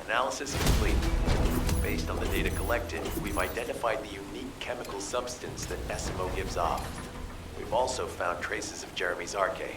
Analysis complete. Based on the data collected, we've identified the unique chemical substance that SMO gives off. We've also found traces of Jeremy's arcade.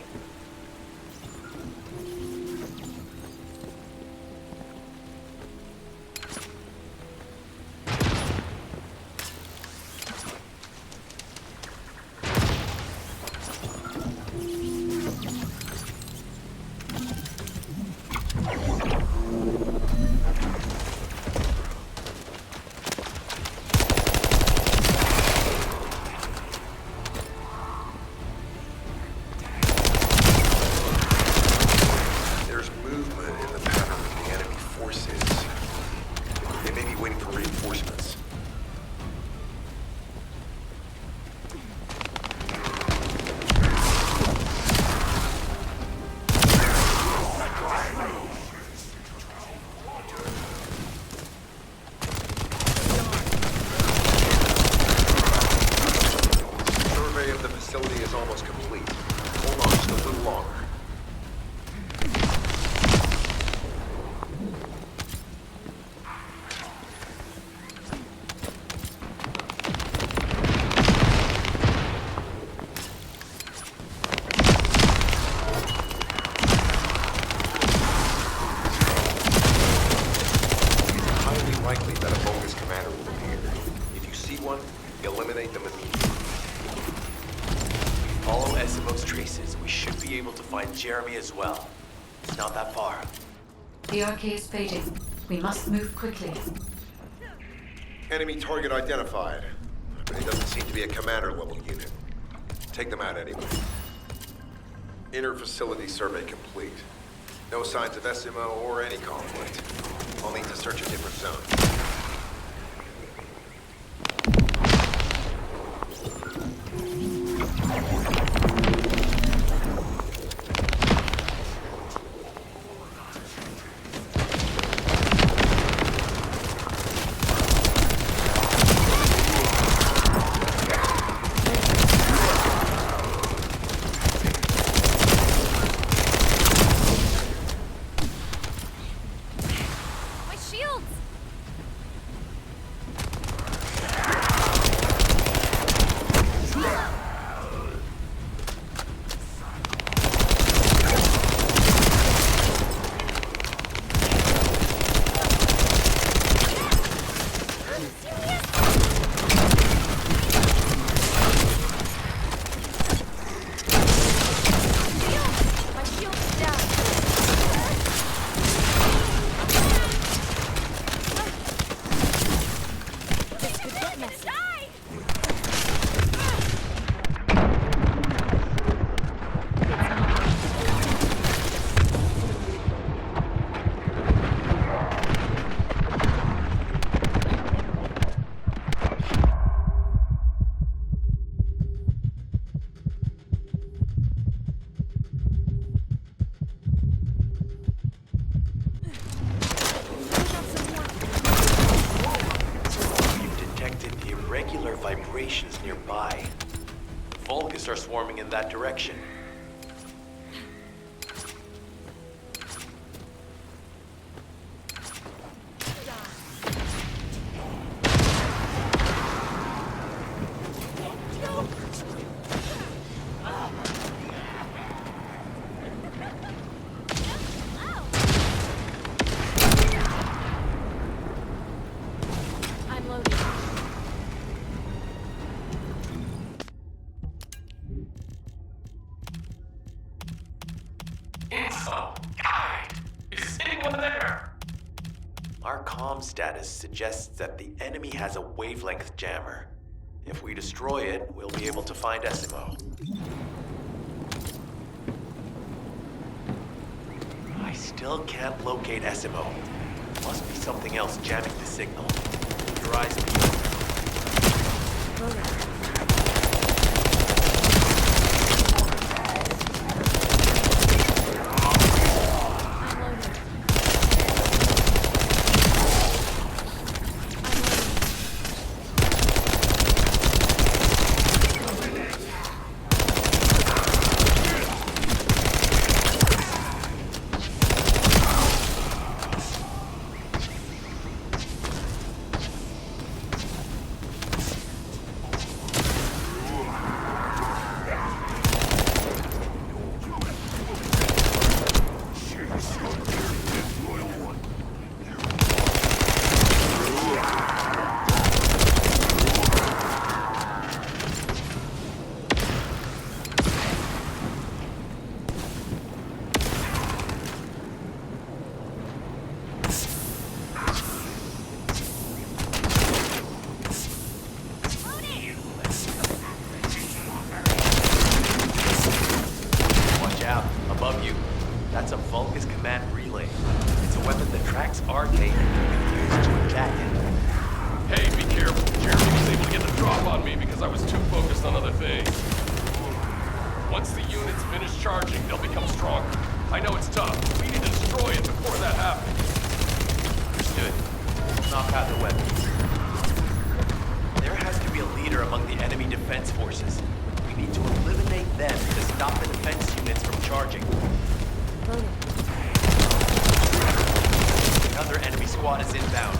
Eliminate them immediately. Follow SMO's traces. We should be able to find Jeremy as well. It's not that far. The RK is fading. We must move quickly. Enemy target identified. But it doesn't seem to be a commander-level unit. Take them out anyway. Inner facility survey complete. No signs of SMO or any conflict. I'll need to search a different zone. Vibrations nearby. Vulgus are swarming in that direction. Oh, guy! Is anyone there? Our comm status suggests that the enemy has a wavelength jammer. If we destroy it, we'll be able to find Esimo. I still can't locate Esimo. Must be something else jamming the signal. Keep your eyes peeled. That's a Vulcus command relay. It's a weapon that tracks our data and can be used to attack it. Hey, be careful. Jeremy was able to get the drop on me because I was too focused on other things. Once the units finish charging, they'll become stronger. I know it's tough, but we need to destroy it before that happens. Understood. Knock out the weapons. There has to be a leader among the enemy defense forces. We need to eliminate them to stop the defense units from charging. Another enemy squad is inbound.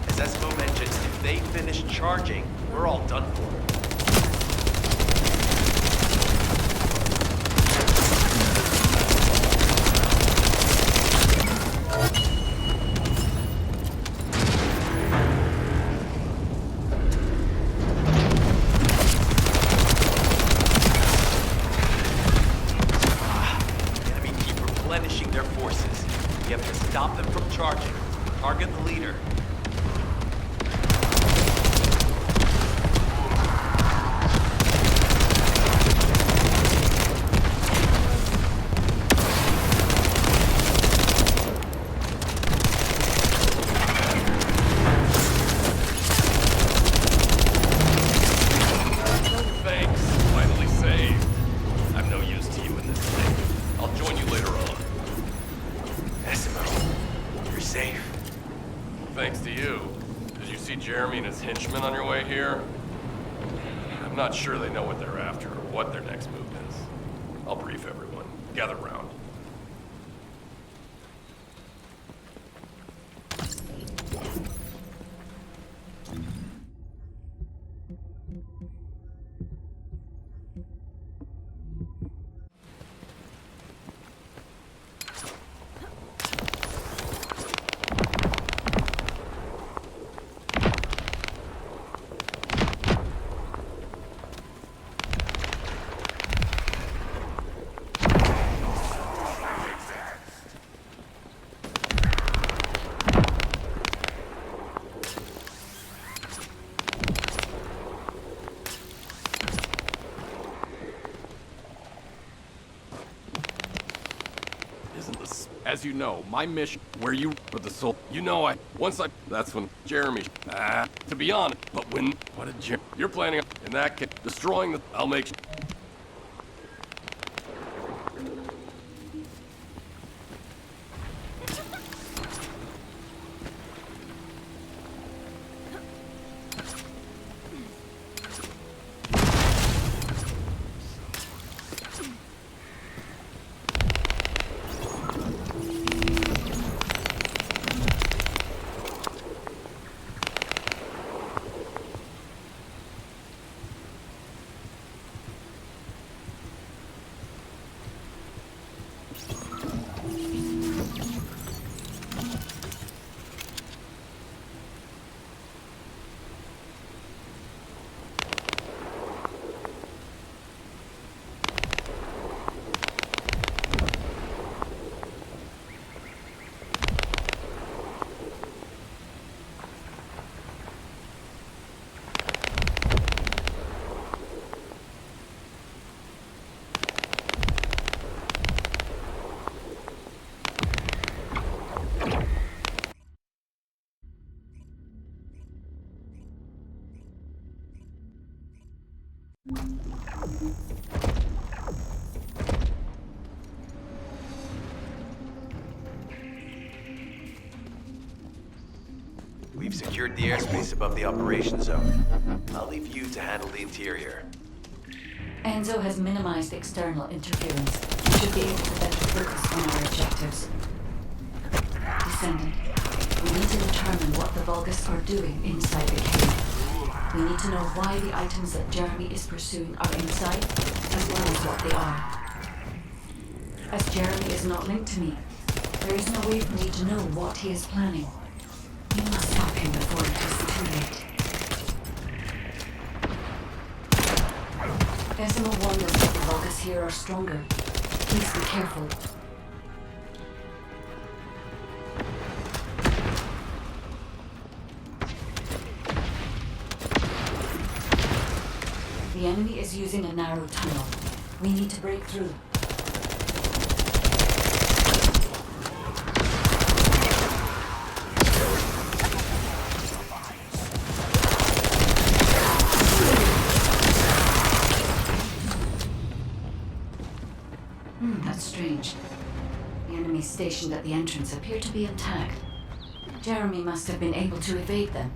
As Esmo mentioned, if they finish charging, we're all done for. Replenishing their forces. We have to stop them from charging. Target the leader. Thanks. Finally saved. I'm no use to you in this thing. I'll join you later on. Esmo, you're safe. Thanks to you. Did you see Jeremy and his henchmen on your way here? I'm not sure they know what they're after or what their next move is. I'll brief everyone. Gather round. As you know, my mission, where you with the soul, that's when Jeremy, to be honest, but when, what did you're planning on, in that case, destroying the, I'll make We've secured the airspace above the operation zone. I'll leave you to handle the interior. Enzo has minimized external interference. We should be able to better focus on our objectives. Descendant, we need to determine what the Vulgus are doing inside the cave. We need to know why the items that Jeremy is pursuing are inside, as well as what they are. As Jeremy is not linked to me, there is no way for me to know what he is planning. We must stop him before it is too late. Decimal wonders that the Vulgus here are stronger. Please be careful. The enemy is using a narrow tunnel. We need to break through. That's strange. The enemies stationed at the entrance appear to be intact. Jeremy must have been able to evade them.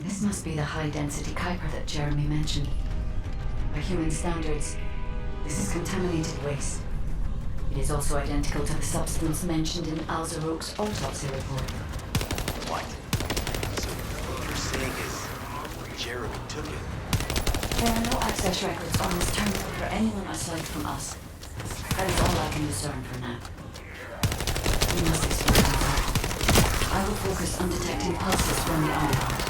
This must be the high-density Kuiper that Jeremy mentioned. By human standards, this is contaminated waste. It is also identical to the substance mentioned in Alzaroke's autopsy report. What? So what you're saying is Jeremy took it? There are no access records on this terminal for anyone aside from us. That is all I can discern for now. We must explore that. I will focus on detecting pulses from the underground.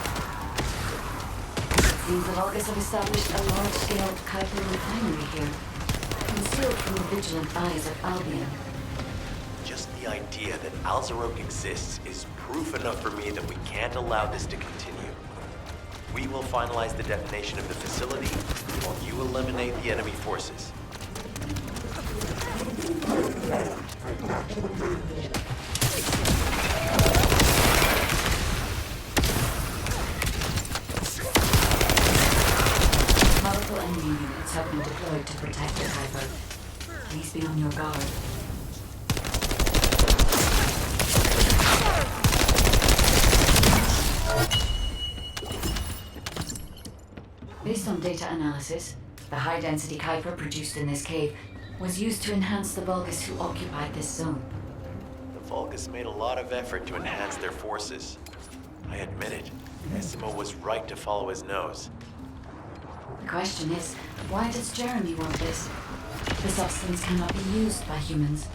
It seems the Vulgus have established a large-scale Kuiper refinery here, concealed from the vigilant eyes of Albion. Just the idea that Alzaroke exists is proof enough for me that we can't allow this to continue. We will finalize the detonation of the facility while you eliminate the enemy forces. Powerful enemy units have been deployed to protect the Kuiper. Please be on your guard. Based on data analysis, the high-density Kuiper produced in this cave was used to enhance the Vulgus who occupied this zone. The Vulgus made a lot of effort to enhance their forces. I admit it. Essimo was right to follow his nose. The question is, why does Jeremy want this? The substance cannot be used by humans.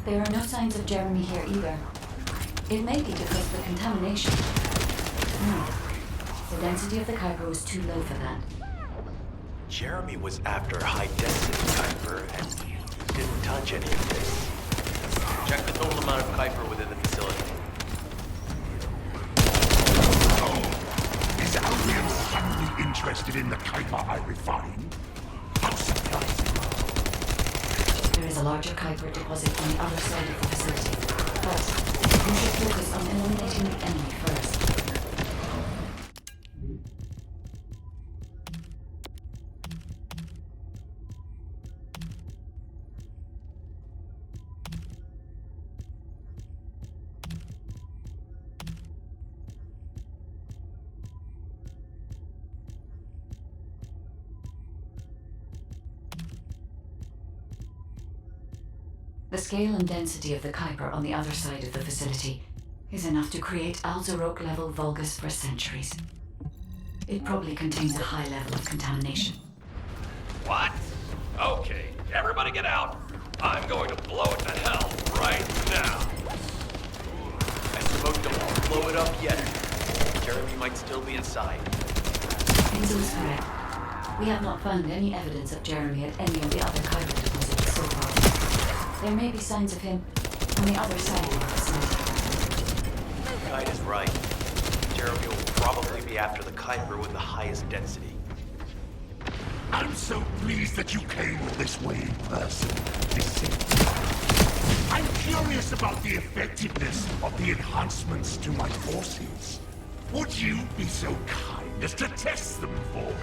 There are no signs of Jeremy here either. It may be because of the contamination. No. The density of the Kuiper was too low for that. Jeremy was after high-density Kuiper, and he didn't touch any of this. Check the total amount of Kuiper within the facility. Is Albion suddenly interested in the Kuiper I refined? How surprising. There is a larger Kuiper deposit on the other side of the facility. But we should focus on eliminating the enemy first. The scale and density of the Kuiper on the other side of the facility is enough to create Alzaroke-level Vulgus for centuries. It probably contains a high level of contamination. What? Okay, everybody get out. I'm going to blow it to hell right now. Essimo, don't blow it up yet. Jeremy might still be inside. Enzo is correct. We have not found any evidence of Jeremy at any of the other Kuiper deposits so far. There may be signs of him on the other side of the facility. Guide is right. Jeremy will probably be after the Kuiper with the highest density. I'm so pleased that you came this way in person, Descendant. I'm curious about the effectiveness of the enhancements to my forces. Would you be so kind as to test them for me?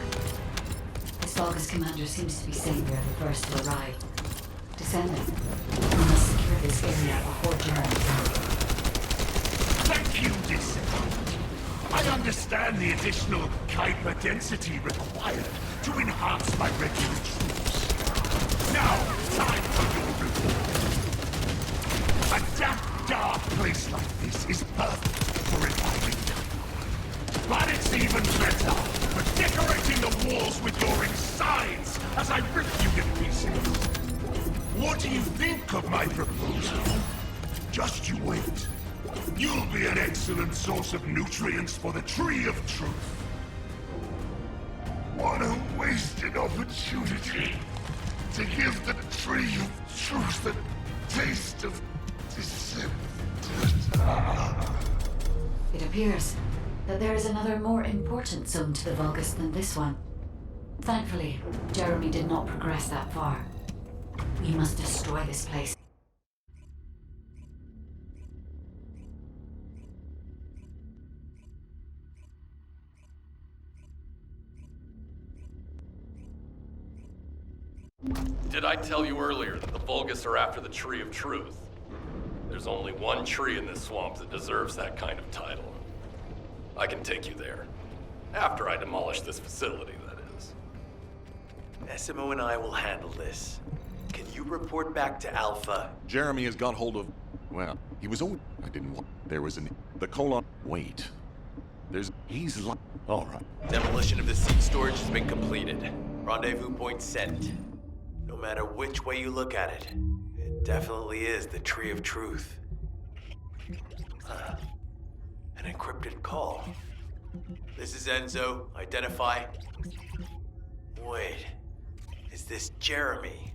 This Vulgus commander seems to be saying they're the first to arrive. Descendant, we must secure this area before Jeremy comes. Thank you, Descendant. I understand the additional Kuiper density required to enhance my regular troops. Now, time for your reward. A damp, dark place like this is perfect for reviving time. But it's even better for decorating the walls with your insides as I rip you to pieces. What do you think of my proposal? Just you wait. You'll be an excellent source of nutrients for the Tree of Truth. What a wasted opportunity to give the Tree of Truth the taste of Descendant. It appears that there is another more important zone to the Vulgus than this one. Thankfully, Jeremy did not progress that far. We must destroy this place. Did I tell you earlier that the Vulgus are after the Tree of Truth? There's only one tree in this swamp that deserves that kind of title. I can take you there. After I demolish this facility, that is. Essimo and I will handle this. Can you report back to Alpha? Jeremy has got hold of... Well, he was always... I didn't want... There was an... The colon... Wait. There's... He's like... All right. Demolition of the seed storage has been completed. Rendezvous point set. No matter which way you look at it, it definitely is the Tree of Truth. An encrypted call. This is Enzo. Identify. Wait. Is this Jeremy?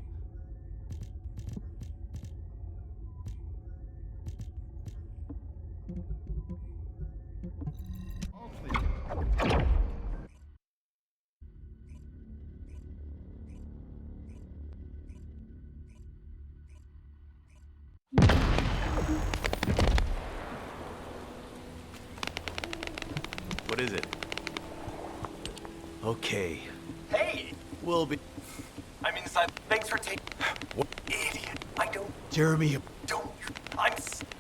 What is it? Okay. Hey! We'll be... I'm inside. Thanks for taking... What? Idiot. I don't... Jeremy... Don't...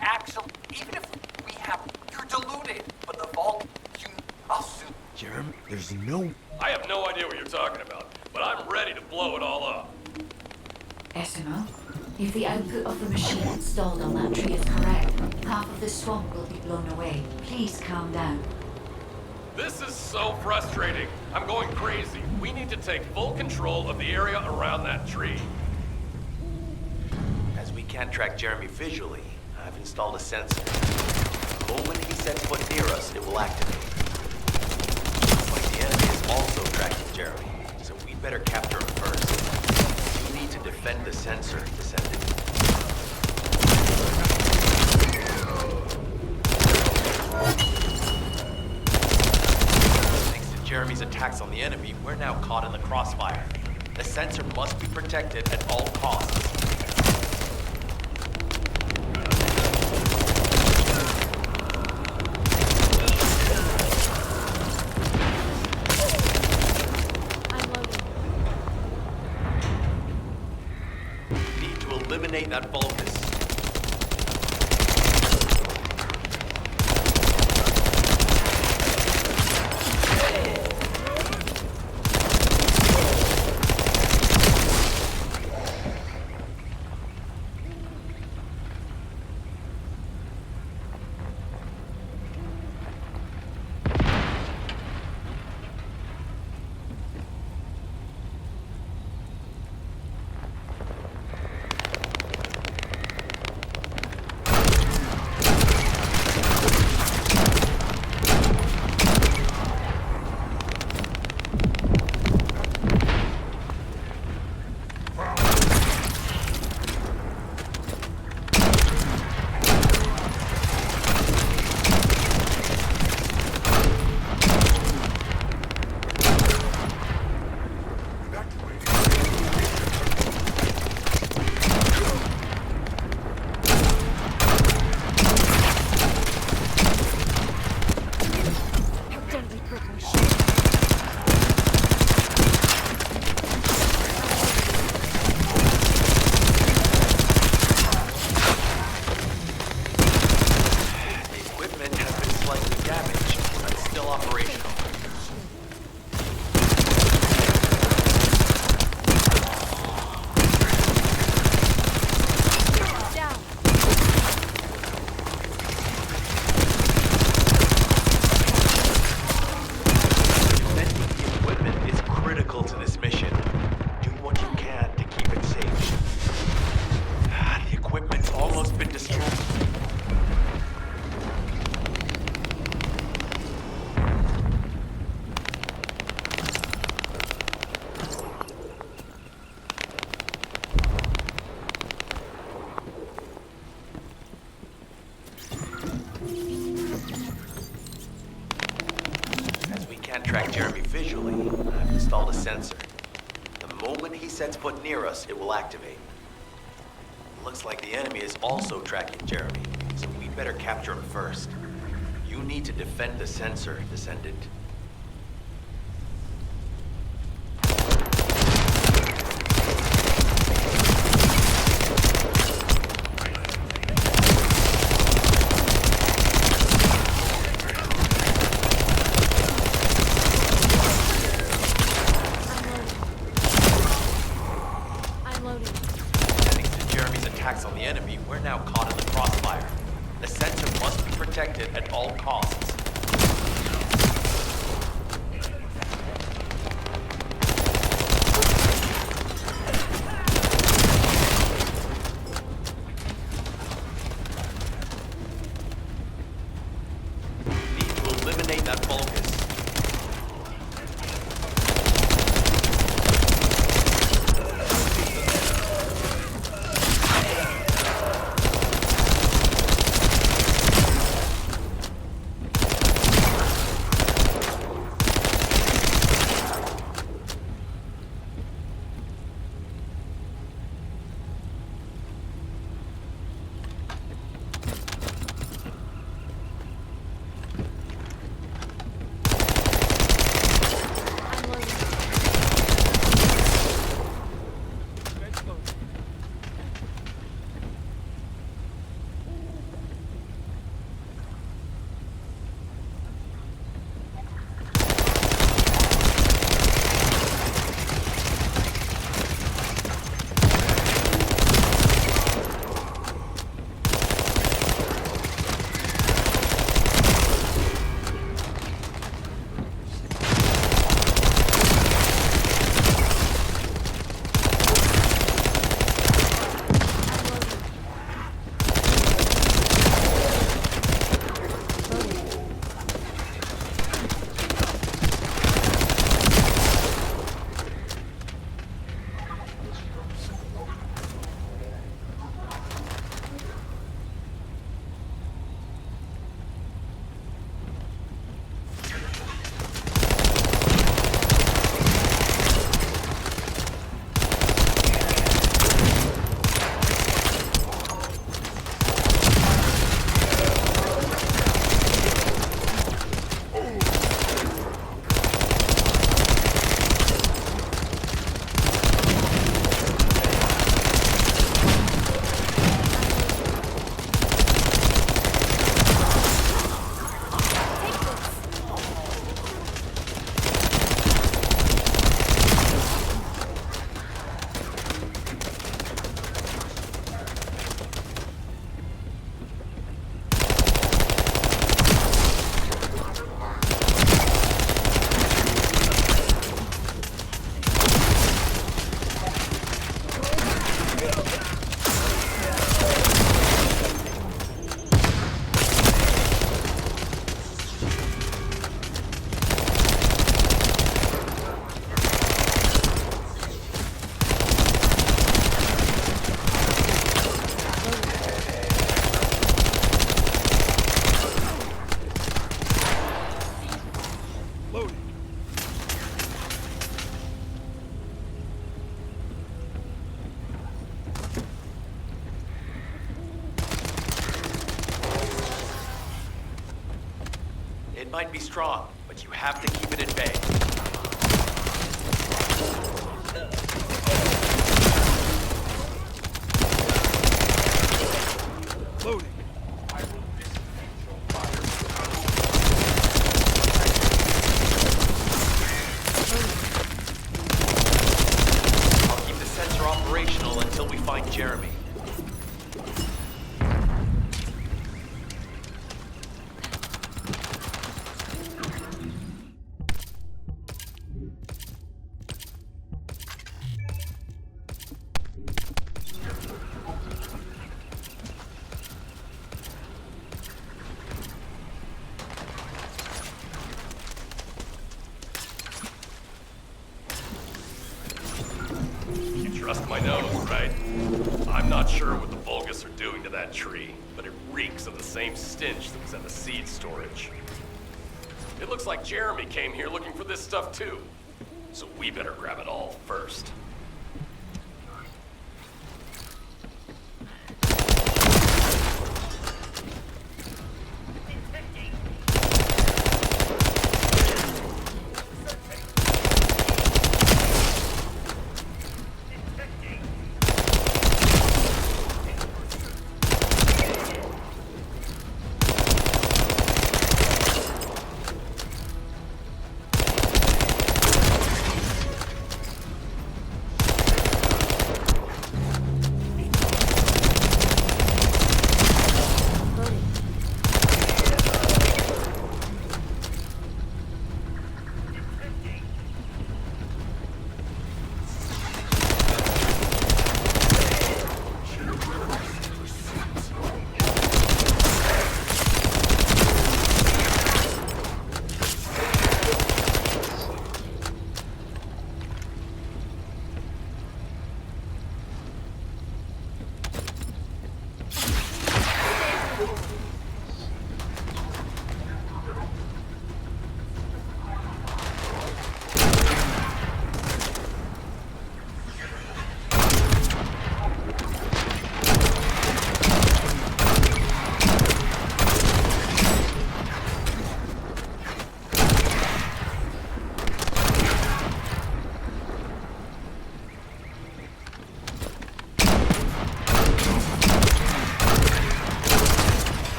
Actually... Even if we have... You're deluded. But the vault... I'll soon... Jeremy? There's no... I have no idea what you're talking about, but I'm ready to blow it all up. Essimo, if the output of the machine installed on that tree is correct, half of the swamp will be blown away. Please calm down. This is so frustrating. I'm going crazy. We need to take full control of the area around that tree. As we can't track Jeremy visually, I've installed a sensor. The moment he sets foot near us, it will activate. But the enemy is also tracking Jeremy, so we'd better capture him first. You need to defend the sensor, Descendant. Thanks to Jeremy's attacks on the enemy, we're now caught in the crossfire. The sensor must be protected at all costs. Need to eliminate that Vulgus. As we can't track Jeremy visually, I've installed a sensor. The moment he sets foot near us, it will activate. Looks like the enemy is also tracking Jeremy, so we'd better capture him first. You need to defend the sensor, Descendant. I'm loading. Thanks to Jeremy's attacks on the enemy, we're now caught in the crossfire. The sensor must be protected at all costs. Need to eliminate that Vulgus. I'm loading. It might be strong, but you have to keep it at bay. Loading. I'll keep the sensor operational until we find Jeremy. You trust my nose, right? I'm not sure what the Vulgus are doing to that tree, but it reeks of the same stench that was at the seed storage. It looks like Jeremy came here looking for this stuff too. So we better grab it all first.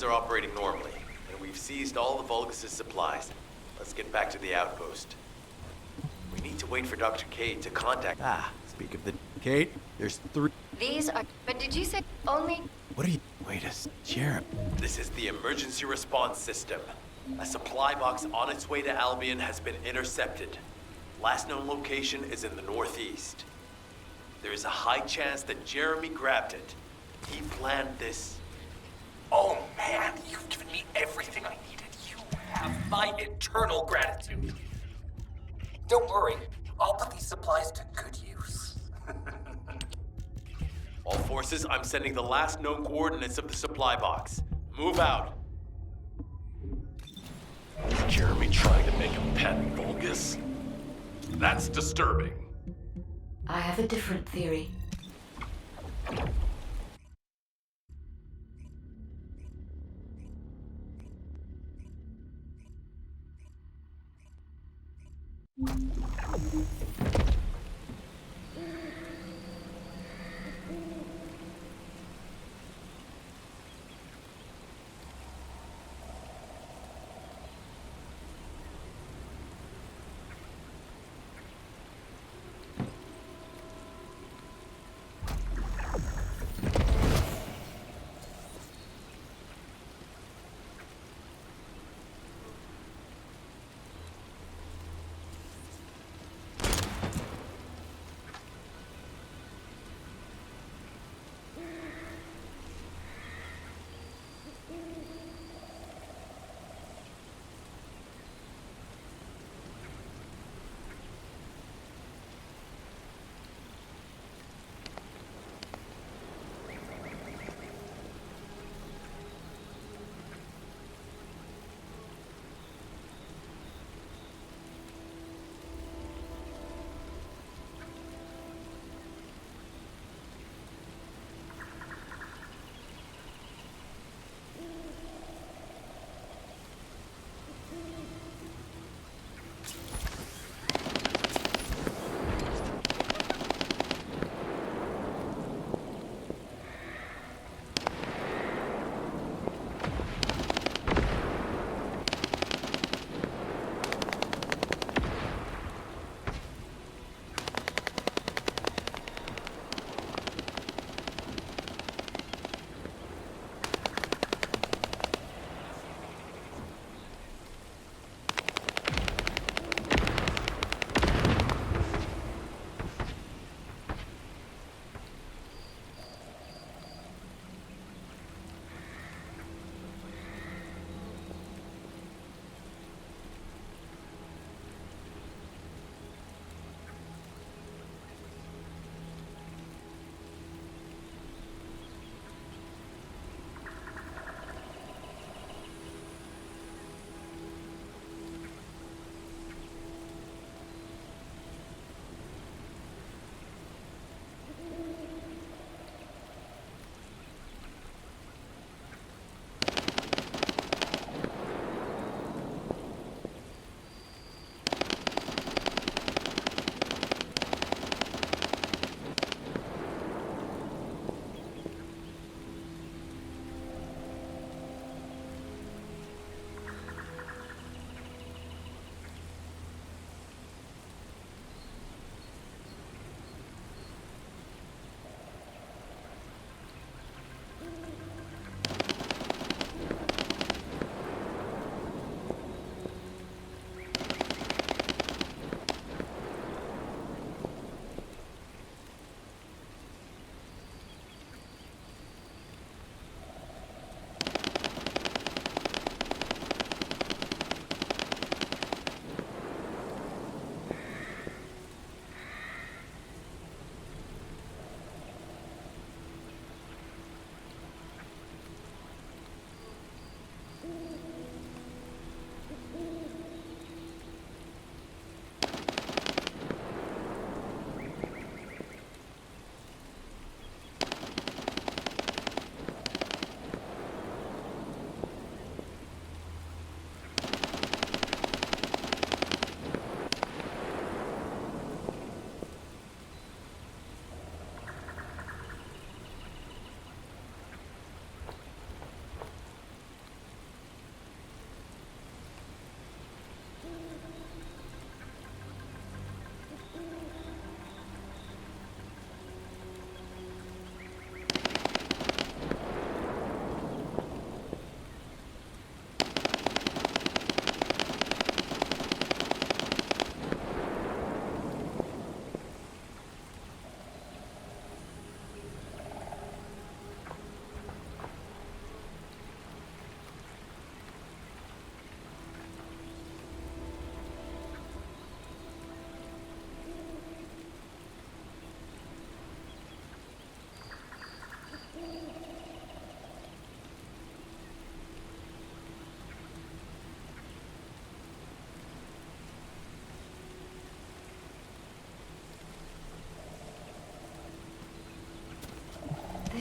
are operating normally, and we've seized all the Vulgus' supplies. Let's get back to the outpost. We need to wait for Dr. Cade to contact... Speak of the Kate, there's 3. These are. But did you say only? What are you? Wait a Jeremy. This is the emergency response system. A supply box on its way to Albion has been intercepted. Last known location is in the northeast. There is a high chance that Jeremy grabbed it. He planned this. Oh man, you've given me everything I needed. You have my eternal gratitude. Don't worry, I'll put these supplies to good use. All forces, I'm sending the last known coordinates of the supply box. Move out. Is Jeremy trying to make a pet Vulgus? That's disturbing. I have a different theory.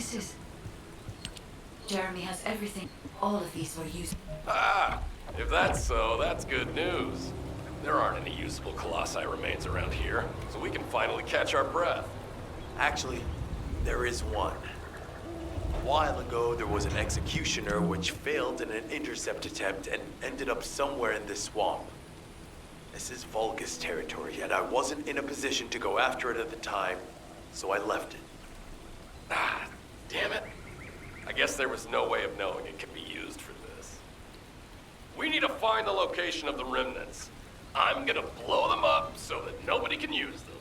devices. Jeremy has everything. All of these were used. Ah, if that's so, that's good news. There aren't any usable Colossi remains around here, so we can finally catch our breath. Actually, there is one. A while ago, there was an executioner which failed in an intercept attempt and ended up somewhere in this swamp. This is Vulgus territory, and I wasn't in a position to go after it at the time, so I left it. Ah, damn it. I guess there was no way of knowing it could be used for this. We need to find the location of the remnants. I'm gonna blow them up so that nobody can use them.